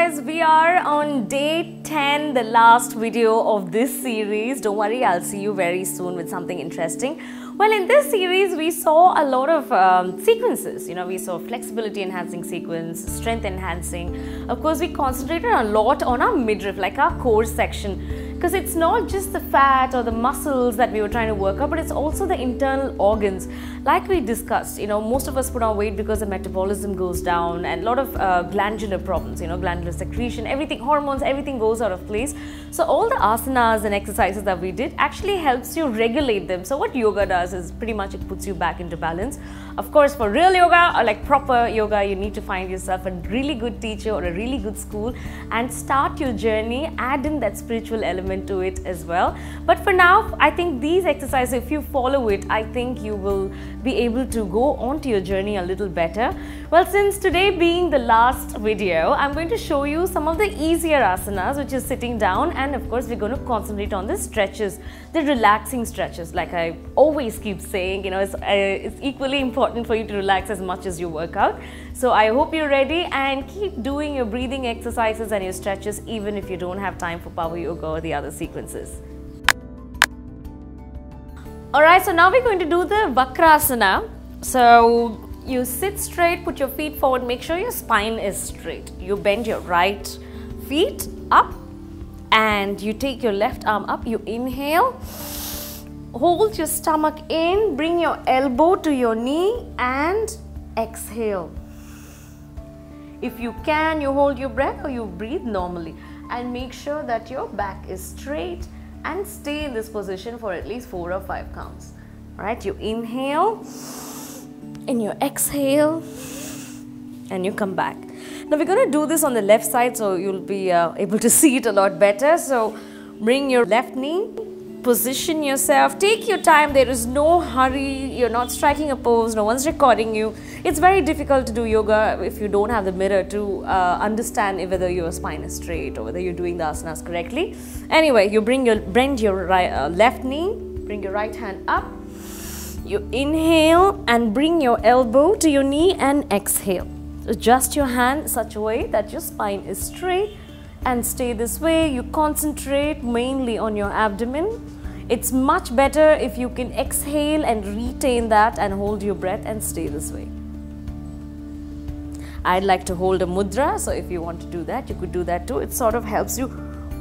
guys, we are on day 10, the last video of this series. Don't worry, I'll see you very soon with something interesting. Well, in this series, we saw a lot of sequences. We saw flexibility enhancing sequence, strength enhancing. Of course, we concentrated a lot on our midriff, like our core section. Because it's not just the fat or the muscles that we were trying to work out, but it's also the internal organs. Like we discussed, most of us put on weight because the metabolism goes down and a lot of glandular problems, glandular secretion, everything, hormones, everything goes out of place. So all the asanas and exercises that we did actually helps you regulate them. So what yoga does is pretty much it puts you back into balance. Of course, for real yoga or like proper yoga, you need to find yourself a really good teacher or a really good school and start your journey, add in that spiritual element to it as well. But for now, I think these exercises, if you follow it, I think you will be able to go on to your journey a little better. Well, since today being the last video, I'm going to show you some of the easier asanas, which is sitting down, and of course we're going to concentrate on the stretches, the relaxing stretches. Like I always keep saying, it's equally important for you to relax as much as you work out. So I hope you're ready and keep doing your breathing exercises and your stretches even if you don't have time for power yoga or the other sequences. Alright, so now we're going to do the Vakrasana. So you sit straight, put your feet forward, make sure your spine is straight. You bend your right feet up and you take your left arm up. You inhale, hold your stomach in, bring your elbow to your knee and exhale. If you can, you hold your breath or you breathe normally and make sure that your back is straight and stay in this position for at least 4 or 5 counts. Alright, you inhale and you exhale and you come back. Now we're going to do this on the left side so you'll be able to see it a lot better. So bring your left knee, position yourself, take your time, there is no hurry, you're not striking a pose, no one's recording you. It's very difficult to do yoga if you don't have the mirror to understand whether your spine is straight or whether you're doing the asanas correctly. Anyway, you bend your left knee, bring your right hand up, you inhale and bring your elbow to your knee and exhale. Adjust your hand such a way that your spine is straight and stay this way. You concentrate mainly on your abdomen. It's much better if you can exhale and retain that and hold your breath and stay this way. I'd like to hold a mudra, so if you want to do that, you could do that too. It sort of helps you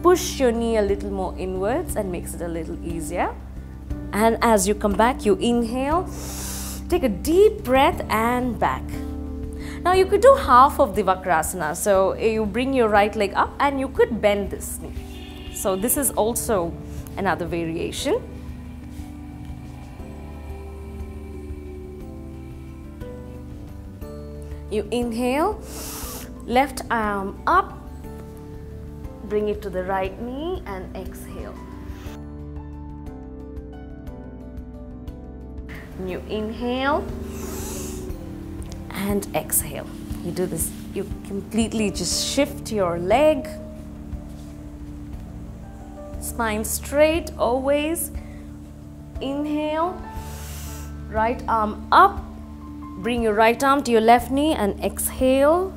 push your knee a little more inwards and makes it a little easier. And as you come back, you inhale, take a deep breath and back. Now you could do half of the Vakrasana. So you bring your right leg up and you could bend this knee. So this is also another variation. You inhale, left arm up, bring it to the right knee and exhale. You inhale and exhale. You do this, you completely just shift your leg, spine straight always. Inhale, right arm up, bring your right arm to your left knee and exhale.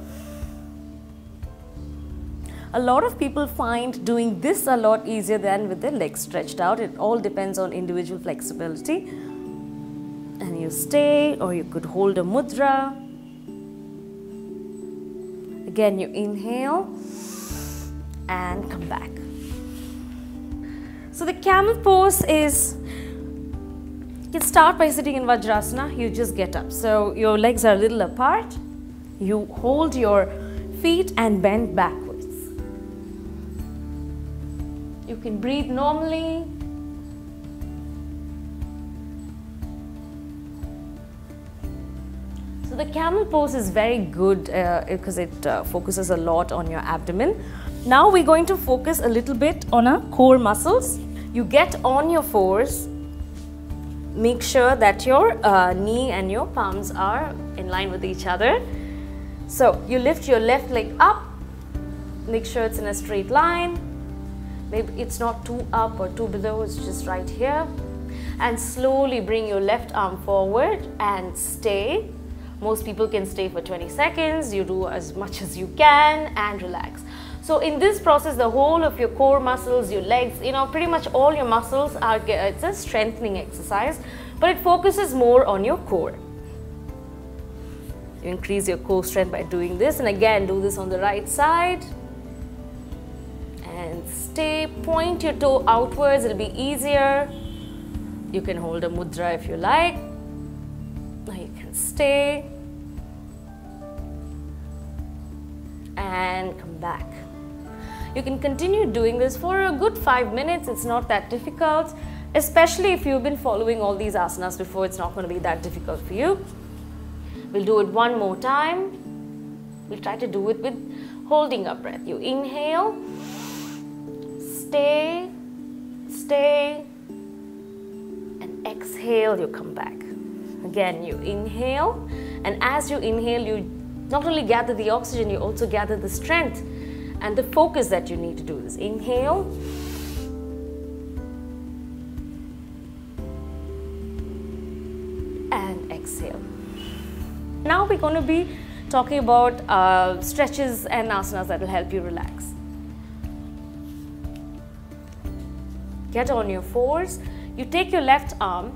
A lot of people find doing this a lot easier than with their legs stretched out. It all depends on individual flexibility. And you stay, or you could hold a mudra. Again, you inhale and come back. So the camel pose is, you can start by sitting in vajrasana. You just get up. So your legs are a little apart. You hold your feet and bend backwards. You can breathe normally. So the camel pose is very good because it focuses a lot on your abdomen. Now we're going to focus a little bit on our core muscles. You get on your fours. Make sure that your knee and your palms are in line with each other. So you lift your left leg up. Make sure it's in a straight line. Maybe it's not too up or too below, it's just right here. And slowly bring your left arm forward and stay. Most people can stay for 20 seconds. You do as much as you can and relax. So in this process, the whole of your core muscles, your legs, pretty much all your muscles are, it's a strengthening exercise, but it focuses more on your core. You increase your core strength by doing this, and again do this on the right side. And stay, point your toe outwards, it'll be easier. You can hold a mudra if you like. Now you can stay. And come back. You can continue doing this for a good 5 minutes. It's not that difficult, especially if you've been following all these asanas before. It's not going to be that difficult for you. We'll do it one more time. We'll try to do it with holding our breath. You inhale, stay, stay, and exhale, you come back. Again, you inhale, and as you inhale, you not only gather the oxygen, you also gather the strength and the focus that you need to do this. Inhale. And exhale. Now we're going to be talking about stretches and asanas that will help you relax. Get on your fours. You take your left arm,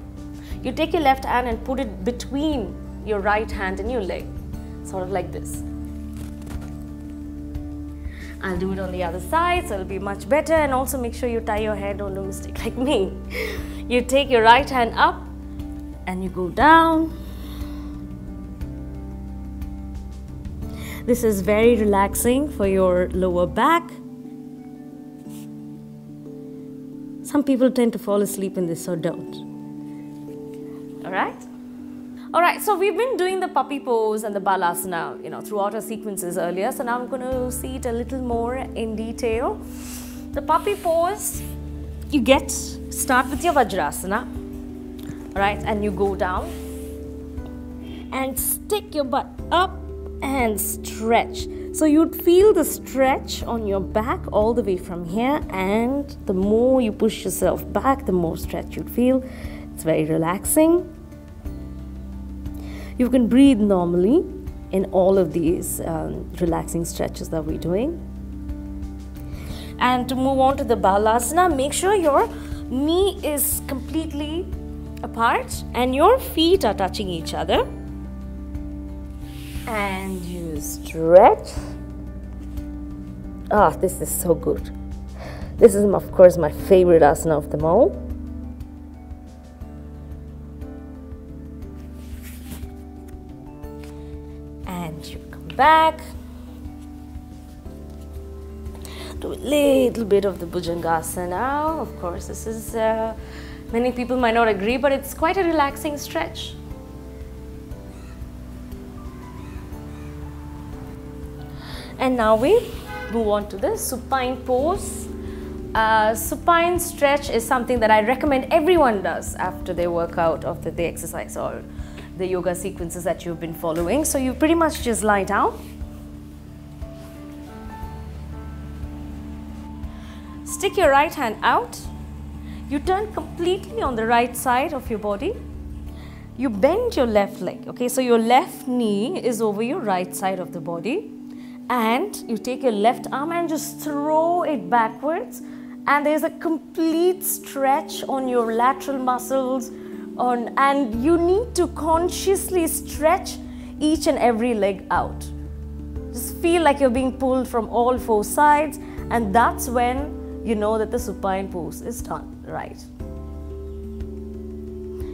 you take your left hand and put it between your right hand and your leg. Sort of like this. I'll do it on the other side, so it'll be much better. And also make sure you tie your hair, don't do a mistake like me. You take your right hand up and you go down. This is very relaxing for your lower back. Some people tend to fall asleep in this, so don't. Alright, so we've been doing the puppy pose and the Balasana, throughout our sequences earlier. So now I'm going to see it a little more in detail. The puppy pose, start with your vajrasana, alright, and you go down and stick your butt up and stretch. So you'd feel the stretch on your back all the way from here, and the more you push yourself back, the more stretch you'd feel. It's very relaxing. You can breathe normally in all of these relaxing stretches that we're doing. And to move on to the Balasana, make sure your knee is completely apart and your feet are touching each other. And you stretch. Ah, this is so good. This is, of course, my favorite asana of them all. And you come back. Do a little bit of the Bhujangasana. Of course, this is, many people might not agree, but it's quite a relaxing stretch. And now we move on to the supine pose. Supine stretch is something that I recommend everyone does after they work out, after they exercise or the yoga sequences that you've been following. So you pretty much just lie down. Stick your right hand out. You turn completely on the right side of your body. You bend your left leg, okay? So your left knee is over your right side of the body. And you take your left arm and just throw it backwards. And there's a complete stretch on your lateral muscles. And you need to consciously stretch each and every leg out. Just feel like you're being pulled from all four sides. And that's when you know that the supine pose is done right.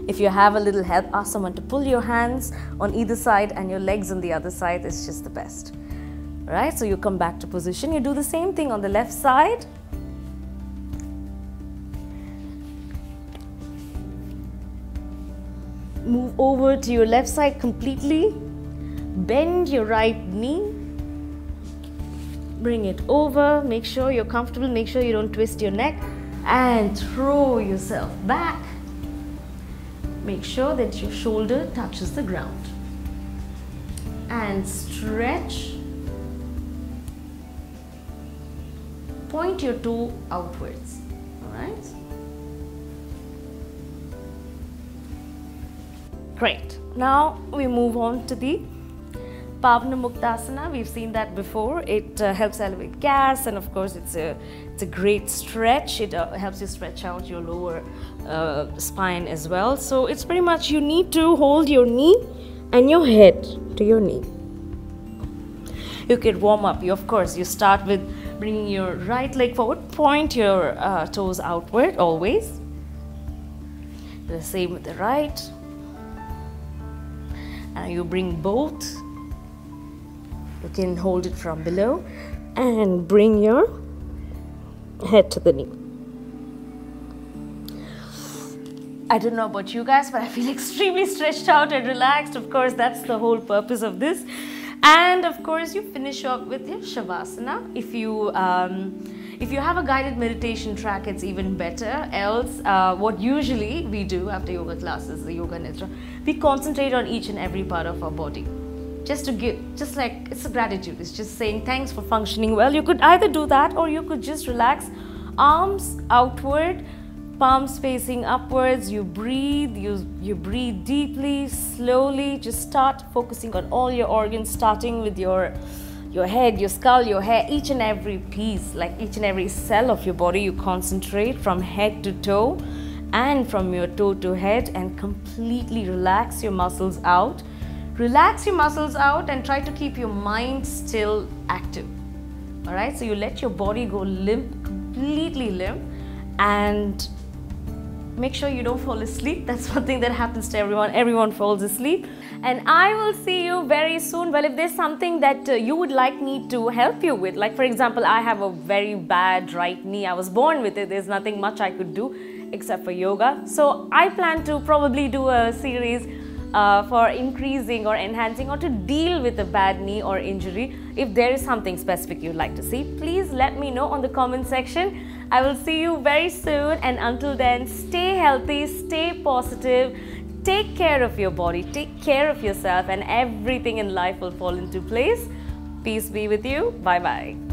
If you have a little help, ask someone to pull your hands on either side and your legs on the other side. It's just the best. Right, so you come back to position. You do the same thing on the left side. Move over to your left side completely. Bend your right knee. Bring it over. Make sure you're comfortable. Make sure you don't twist your neck. And throw yourself back. Make sure that your shoulder touches the ground. And stretch. Point your toe outwards, all right? Great. Now we move on to the Pavanamuktasana, we've seen that before. It helps elevate gas, and of course it's a great stretch. It helps you stretch out your lower spine as well. So it's pretty much you need to hold your knee and your head to your knee. You can warm up. Of course, you start with bringing your right leg forward, point your toes outward always. The same with the right. And you bring both. You can hold it from below and bring your head to the knee. I don't know about you guys, but I feel extremely stretched out and relaxed. Of course, that's the whole purpose of this. And of course, you finish off with your Shavasana. If you have a guided meditation track, it's even better. Else, what usually we do after yoga classes, the yoga nidra, we concentrate on each and every part of our body. Just to give, just like it's a gratitude. It's just saying thanks for functioning well. You could either do that or you could just relax, arms outward, palms facing upwards. You breathe, you breathe deeply, slowly. Just start focusing on all your organs, starting with your head, your skull, your hair, each and every piece, like each and every cell of your body. You concentrate from head to toe and from your toe to head, and completely relax your muscles out. Relax your muscles out and try to keep your mind still active. Alright, so you let your body go limp, completely limp, and make sure you don't fall asleep. That's one thing that happens to everyone. Everyone falls asleep. And I will see you very soon. Well, if there's something that you would like me to help you with, like for example, I have a very bad right knee. I was born with it. There's nothing much I could do except for yoga. So I plan to probably do a series for increasing or enhancing or to deal with a bad knee or injury. If there is something specific you'd like to see, please let me know on the comment section. I will see you very soon, and until then, stay healthy, stay positive, take care of your body, take care of yourself, and everything in life will fall into place. Peace be with you. Bye bye.